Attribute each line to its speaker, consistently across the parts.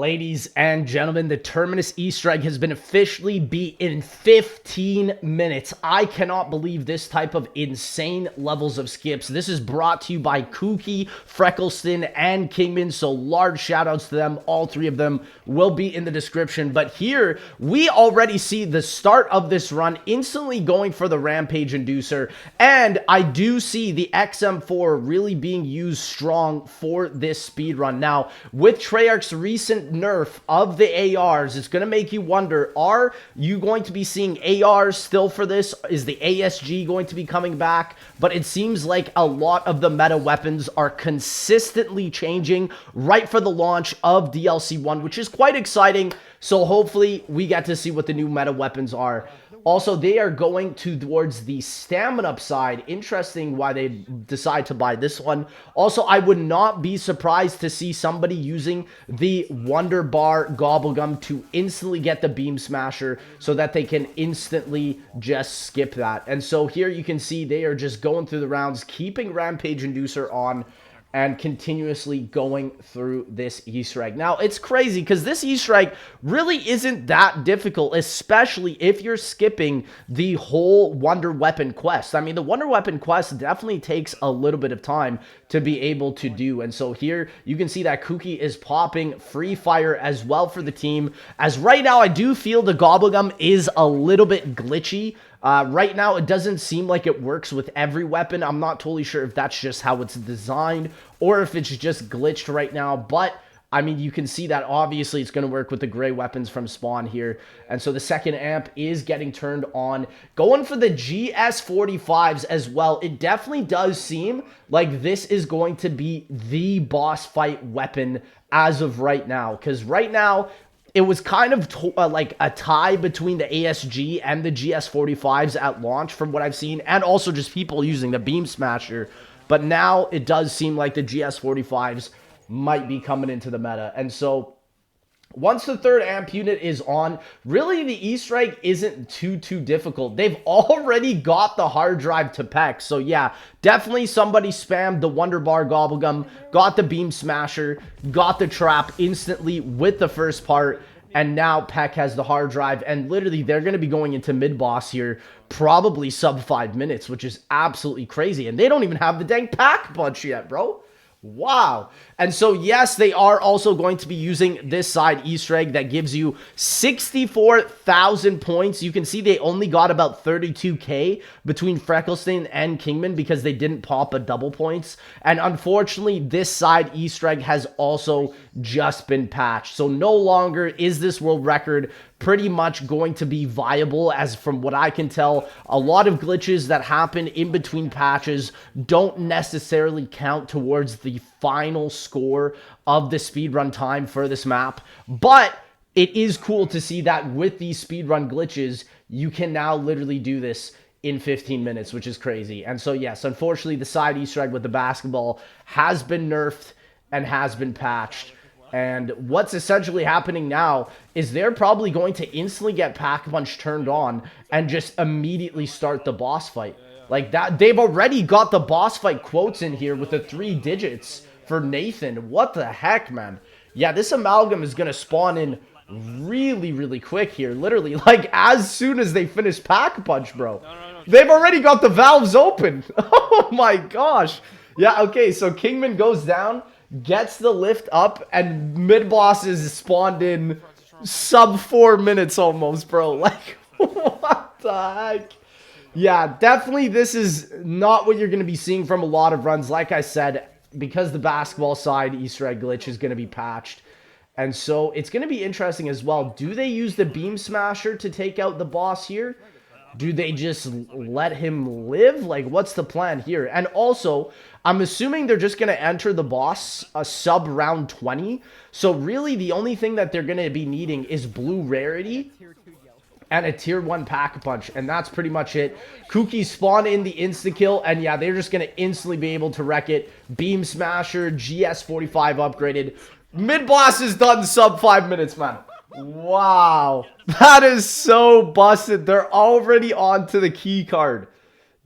Speaker 1: Ladies and gentlemen, the Terminus Easter egg has been officially beat in 15 minutes. I cannot believe this type of insane levels of skips. This is brought to you by Kooky, Freckleston, and Kingman, so large shout outs to them. All three of them will be in the description. But here, we already see the start of this run instantly going for the Rampage Inducer, and I do see the XM4 really being used strong for this speed run. Now, with Treyarch's recent nerf of the ARs, it's going to make you wonder, are you going to be seeing ARs still for this? Is the ASG going to be coming back? But it seems like a lot of the meta weapons are consistently changing right for the launch of DLC 1, which is quite exciting. So hopefully we get to see what the new meta weapons are. Also, they are going towards the stamina side. Interesting why they decide to buy this one. Also, I would not be surprised to see somebody using the Wonder Bar Gobblegum to instantly get the Beam Smasher so that they can instantly just skip that. And so here you can see they are just going through the rounds, keeping Rampage Inducer on, and continuously going through this Easter egg. Now, it's crazy because this Easter egg really isn't that difficult, especially if you're skipping the whole Wonder Weapon quest. I mean, the Wonder Weapon quest definitely takes a little bit of time to be able to do. And so here you can see that Kooky is popping Free Fire as well for the team. As right now, I do feel the Gobblegum is a little bit glitchy. Right now, it doesn't seem like it works with every weapon. I'm not totally sure if that's just how it's designed or if it's just glitched right now. But, I mean, you can see that obviously it's going to work with the gray weapons from spawn here. And so the second amp is getting turned on. Going for the GS45s as well. It definitely does seem like this is going to be the boss fight weapon as of right now. Because right now, it was kind of like a tie between the ASG and the GS45s at launch from what I've seen, and also just people using the Beam Smasher. But now it does seem like the GS45s might be coming into the meta. And so once the third amp unit is on, really the Easter egg isn't too difficult. They've already got the hard drive to Peck. So yeah, definitely somebody spammed the Wonder Bar Gobblegum, got the Beam Smasher, got the trap instantly with the first part, and now Peck has the hard drive, and literally they're going to be going into mid-boss here, probably sub 5 minutes, which is absolutely crazy. And they don't even have the dang pack punch yet, bro. Wow. And so, yes, they are also going to be using this side Easter egg that gives you 64,000 points. You can see they only got about 32k between Freckleston and Kingman because they didn't pop a double points. And unfortunately, this side Easter egg has also just been patched. So no longer is this world record pretty much going to be viable, as from what I can tell. A lot of glitches that happen in between patches don't necessarily count towards the final score of the speedrun time for this map. But it is cool to see that with these speedrun glitches, you can now literally do this in 15 minutes, which is crazy. And so yes, unfortunately, the side Easter egg with the basketball has been nerfed and has been patched. And what's essentially happening now is they're probably going to instantly get Pack Punch turned on and just immediately start the boss fight. Like that, they've already got the boss fight quotes in here with the 3 digits for Nathan. What the heck, man? Yeah, this amalgam is going to spawn in really quick here. Literally, like as soon as they finish Pack Punch, bro. They've already got the valves open. Oh my gosh. Yeah, okay, so Kingman goes down, gets the lift up, and mid-boss is spawned in sub 4 minutes almost, bro. Like, what the heck? Yeah, definitely this is not what you're going to be seeing from a lot of runs. Like I said, because the basketball side Easter egg glitch is going to be patched. And so it's going to be interesting as well. Do they use the Beam Smasher to take out the boss here? Do they just let him live? Like, what's the plan here? And also, I'm assuming they're just going to enter the boss a sub round 20. So really, the only thing that they're going to be needing is blue rarity and a tier 1 pack punch. And that's pretty much it. Kooky spawn in the insta-kill. And yeah, they're just going to instantly be able to wreck it. Beam Smasher, GS45 upgraded. Mid-boss is done sub 5 minutes, man. Wow. That is so busted. They're already on to the key card.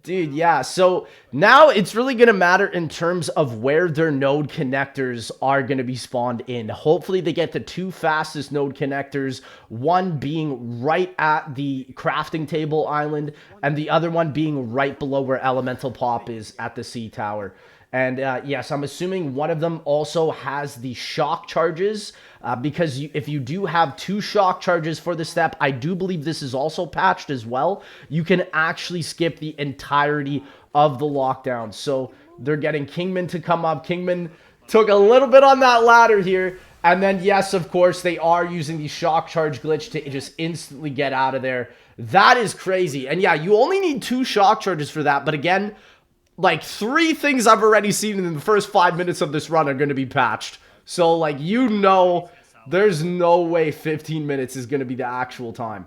Speaker 1: Dude, yeah. So now it's really going to matter in terms of where their node connectors are going to be spawned in. Hopefully they get the two fastest node connectors, one being right at the crafting table island and the other one being right below where Elemental Pop is at the sea tower. And yes, I'm assuming one of them also has the shock charges because if you do have two shock charges for the step, I do believe this is also patched as well. You can actually skip the entirety of the lockdown. So they're getting Kingman to come up. Kingman took a little bit on that ladder here. And then, yes, of course, they are using the shock charge glitch to just instantly get out of there. That is crazy. And yeah, you only need two shock charges for that. But again, like 3 things I've already seen in the first 5 minutes of this run are going to be patched. So like, there's no way 15 minutes is going to be the actual time.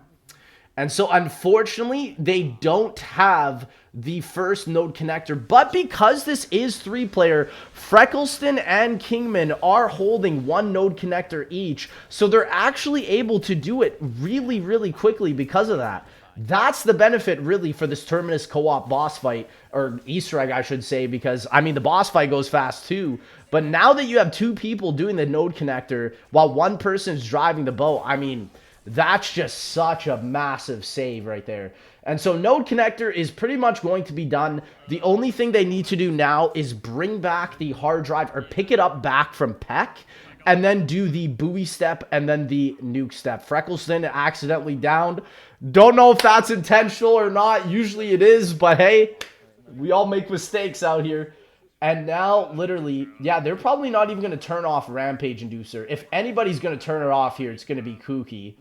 Speaker 1: And so unfortunately, they don't have the first node connector. But because this is 3-player, Freckleston and Kingman are holding one node connector each. So they're actually able to do it really, really quickly because of that. That's the benefit, really, for this Terminus co-op boss fight, or Easter egg, I should say, because, I mean, the boss fight goes fast, too. But now that you have 2 people doing the node connector, while one person's driving the boat, I mean, that's just such a massive save right there. And so node connector is pretty much going to be done. The only thing they need to do now is bring back the hard drive, or pick it up back from Peck, and then do the buoy step and then the nuke step. Freckleston accidentally downed. Don't know if that's intentional or not. Usually it is, but hey, we all make mistakes out here. And now, literally, yeah, they're probably not even going to turn off Rampage Inducer. If anybody's going to turn it off here, it's going to be Kooky.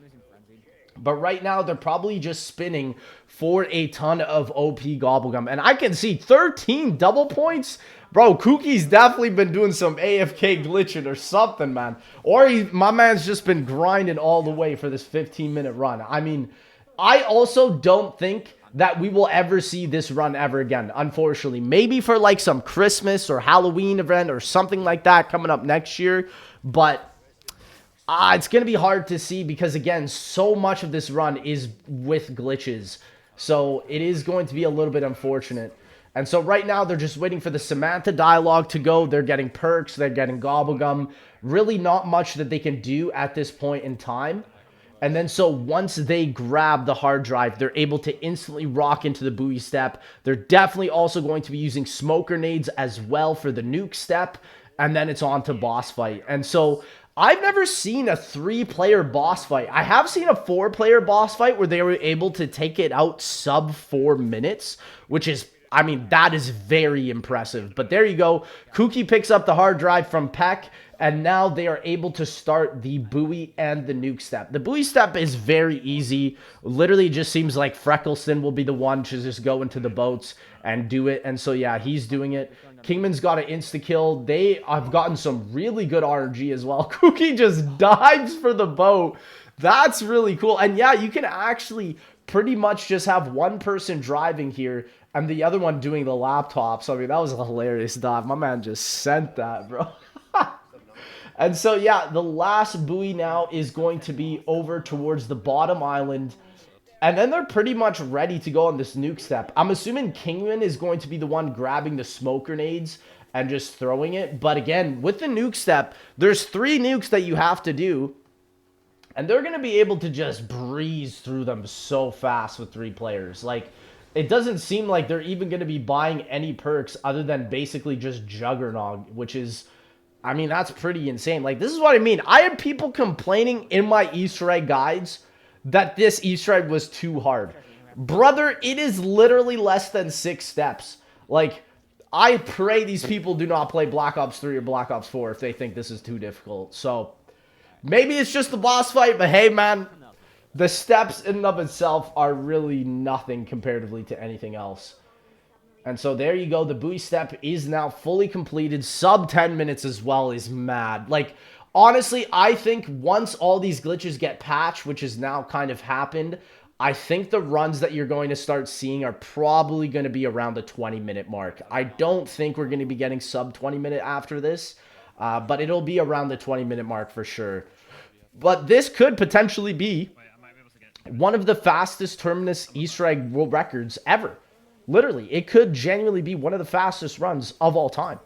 Speaker 1: But right now, they're probably just spinning for a ton of OP Gobblegum. And I can see 13 double points. Bro, Kooky's definitely been doing some AFK glitching or something, man. Or my man's just been grinding all the way for this 15-minute run. I mean, I also don't think that we will ever see this run ever again, unfortunately. Maybe for like some Christmas or Halloween event or something like that coming up next year. But it's going to be hard to see because, again, so much of this run is with glitches. So it is going to be a little bit unfortunate. And so right now they're just waiting for the Samantha dialogue to go. They're getting perks. They're getting Gobblegum. Really not much that they can do at this point in time. And then so once they grab the hard drive, they're able to instantly rock into the buoy step. They're definitely also going to be using smoke grenades as well for the nuke step. And then it's on to boss fight. And so I've never seen a 3-player boss fight. I have seen a 4-player boss fight where they were able to take it out sub 4 minutes, which is, I mean, that is very impressive. But there you go. Kooky picks up the hard drive from Peck, and now they are able to start the buoy and the nuke step. The buoy step is very easy. Literally just seems like Freckleston will be the one to just go into the boats and do it. And so, yeah, he's doing it. Kingman's got an insta-kill. They have gotten some really good RNG as well. Kooky just dives for the boat. That's really cool. And yeah, you can actually pretty much just have one person driving here and the other one doing the laptop. So, I mean, that was a hilarious dive. My man just sent that, bro. And so, yeah, the last buoy now is going to be over towards the bottom island. And then they're pretty much ready to go on this nuke step. I'm assuming Kingman is going to be the one grabbing the smoke grenades and just throwing it. But again, with the nuke step, there's 3 nukes that you have to do. And they're going to be able to just breeze through them so fast with 3 players. Like, it doesn't seem like they're even going to be buying any perks other than basically just Juggernog, which is, I mean, that's pretty insane. Like, this is what I mean. I had people complaining in my Easter egg guides that this Easter egg was too hard. Brother, it is literally less than 6 steps. Like, I pray these people do not play Black Ops 3 or Black Ops 4 if they think this is too difficult. So, maybe it's just the boss fight, but hey, man, the steps in and of itself are really nothing comparatively to anything else. And so there you go. The buoy step is now fully completed. Sub 10 minutes as well is mad. Like, honestly, I think once all these glitches get patched, which has now kind of happened, I think the runs that you're going to start seeing are probably going to be around the 20-minute mark. I don't think we're going to be getting sub 20-minute after this, but it'll be around the 20-minute mark for sure. But this could potentially be one of the fastest Terminus Easter egg world records ever. Literally, it could genuinely be one of the fastest runs of all time.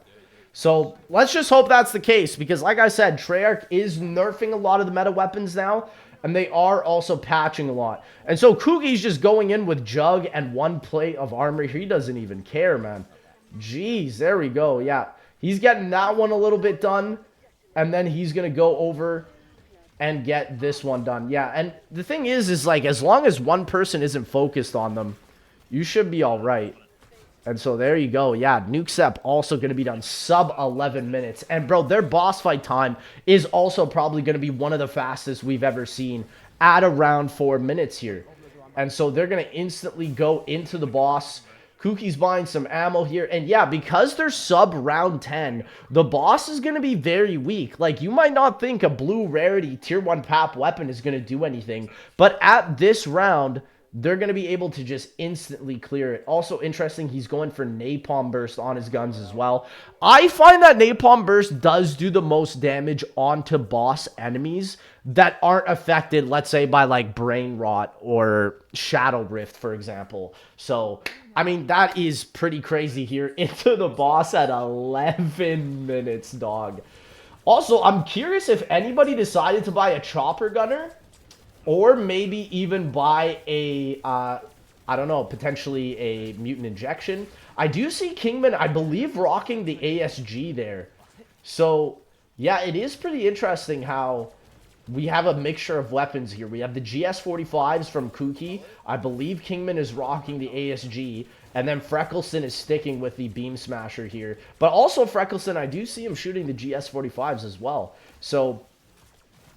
Speaker 1: So let's just hope that's the case, because like I said, Treyarch is nerfing a lot of the meta weapons now, and they are also patching a lot. And so Kookie's just going in with Jug and 1 plate of armor. He doesn't even care, man. Jeez, there we go. Yeah, he's getting that one a little bit done, and then he's going to go over and get this one done. Yeah, and the thing is like, as long as one person isn't focused on them, you should be all right. And so there you go. Yeah, Nuke Sep also going to be done sub 11 minutes. And bro, their boss fight time is also probably going to be one of the fastest we've ever seen at around 4 minutes here. And so they're going to instantly go into the boss. Kookie's buying some ammo here. And yeah, because they're sub round 10, the boss is going to be very weak. Like, you might not think a blue rarity tier 1 pap weapon is going to do anything. But at this round, they're going to be able to just instantly clear it. Also interesting, he's going for Napalm Burst on his guns as well. I find that Napalm Burst does do the most damage onto boss enemies that aren't affected, let's say, by like Brain Rot or Shadow Rift, for example. So, I mean, that is pretty crazy here. Into the boss at 11 minutes, dog. Also, I'm curious if anybody decided to buy a Chopper Gunner, or maybe even buy a, I don't know, potentially a Mutant Injection. I do see Kingman, I believe, rocking the ASG there. So, yeah, it is pretty interesting how we have a mixture of weapons here. We have the GS-45s from Kookie. I believe Kingman is rocking the ASG. And then Freckleston is sticking with the Beam Smasher here. But also Freckleston, I do see him shooting the GS-45s as well. So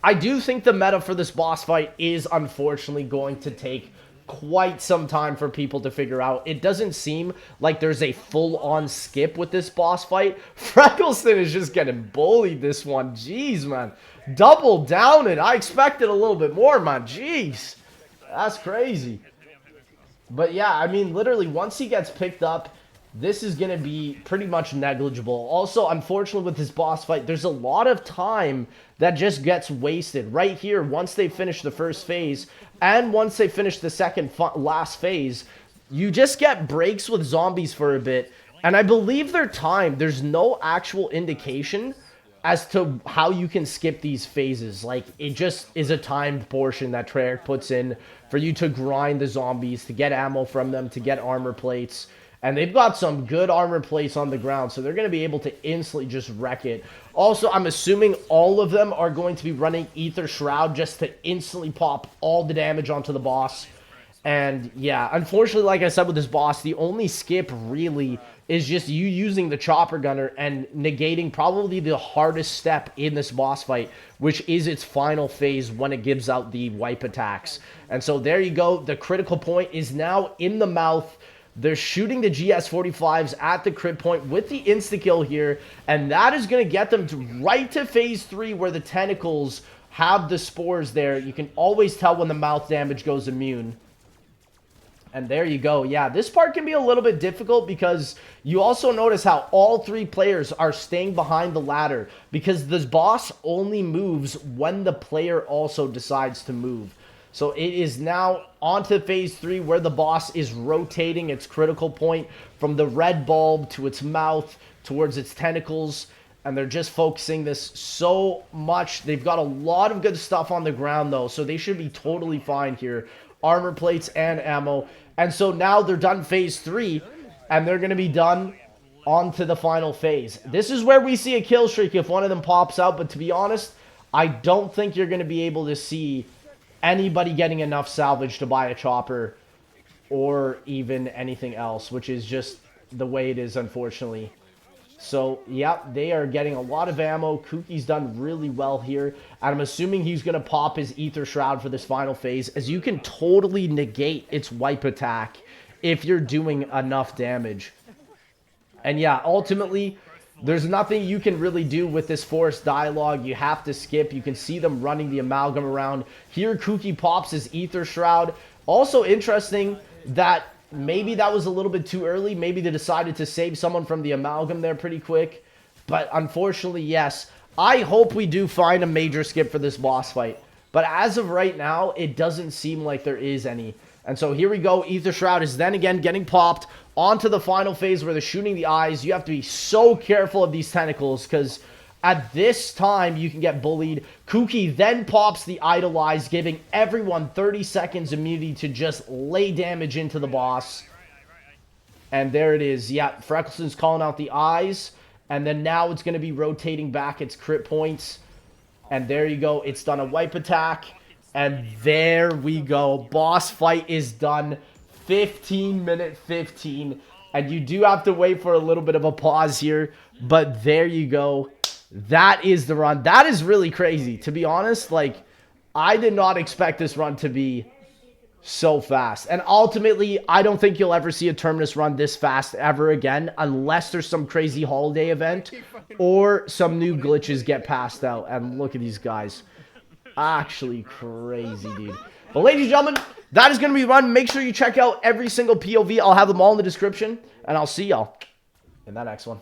Speaker 1: I do think the meta for this boss fight is unfortunately going to take quite some time for people to figure out. It doesn't seem like there's a full-on skip with this boss fight. Freckleston is just getting bullied this one. Jeez, man. Double down it. I expected a little bit more, man. Jeez. That's crazy. But yeah, I mean, literally, once he gets picked up, this is going to be pretty much negligible. Also, unfortunately, with this boss fight, there's a lot of time that just gets wasted. Right here, once they finish the first phase, and once they finish the second last phase, you just get breaks with zombies for a bit. And I believe they're timed. There's no actual indication as to how you can skip these phases. Like, it just is a timed portion that Treyarch puts in for you to grind the zombies, to get ammo from them, to get armor plates. And they've got some good armor plates on the ground, so they're going to be able to instantly just wreck it. Also, I'm assuming all of them are going to be running Ether Shroud just to instantly pop all the damage onto the boss. And yeah, unfortunately, like I said with this boss, the only skip really is just you using the Chopper Gunner and negating probably the hardest step in this boss fight, which is its final phase when it gives out the wipe attacks. And so there you go. The critical point is now in the mouth. They're shooting the GS-45s at the crit point with the insta-kill here, and that is going to get them right to phase 3 where the tentacles have the spores there. You can always tell when the mouth damage goes immune. And there you go. Yeah, this part can be a little bit difficult because you also notice how all 3 players are staying behind the ladder because this boss only moves when the player also decides to move. So it is now on to phase 3 where the boss is rotating its critical point from the red bulb to its mouth towards its tentacles. And they're just focusing this so much. They've got a lot of good stuff on the ground though, so they should be totally fine here. Armor plates and ammo. And so now they're done phase 3 and they're going to be done on to the final phase. This is where we see a kill streak if one of them pops out. But to be honest, I don't think you're going to be able to see anybody getting enough salvage to buy a chopper or even anything else, which is just the way it is, unfortunately. So, yeah, they are getting a lot of ammo. Kookie's done really well here. And I'm assuming he's going to pop his Ether Shroud for this final phase, as you can totally negate its wipe attack if you're doing enough damage. And yeah, ultimately, there's nothing you can really do with this forced dialogue. You have to skip. You can see them running the amalgam around. Here, Kookie pops his Ether Shroud. Also interesting that maybe that was a little bit too early. Maybe they decided to save someone from the amalgam there pretty quick. But unfortunately, yes. I hope we do find a major skip for this boss fight. But as of right now, it doesn't seem like there is any. And so here we go. Ether Shroud is then again getting popped onto the final phase where they're shooting the eyes. You have to be so careful of these tentacles because at this time you can get bullied. Kuki then pops the Idolize, giving everyone 30 seconds immunity to just lay damage into the boss. And there it is. Yeah, Freckleson's calling out the eyes. And then now it's going to be rotating back its crit points. And there you go. It's done a wipe attack. And there we go. Boss fight is done. 15-minute 15. And you do have to wait for a little bit of a pause here. But there you go. That is the run. That is really crazy. To be honest, like, I did not expect this run to be so fast. And ultimately, I don't think you'll ever see a Terminus run this fast ever again unless there's some crazy holiday event or some new glitches get passed out. And look at these guys. Actually crazy, dude. But ladies and gentlemen, that is going to be the run. Make sure you check out every single POV. I'll have them all in the description. And I'll see y'all in that next one.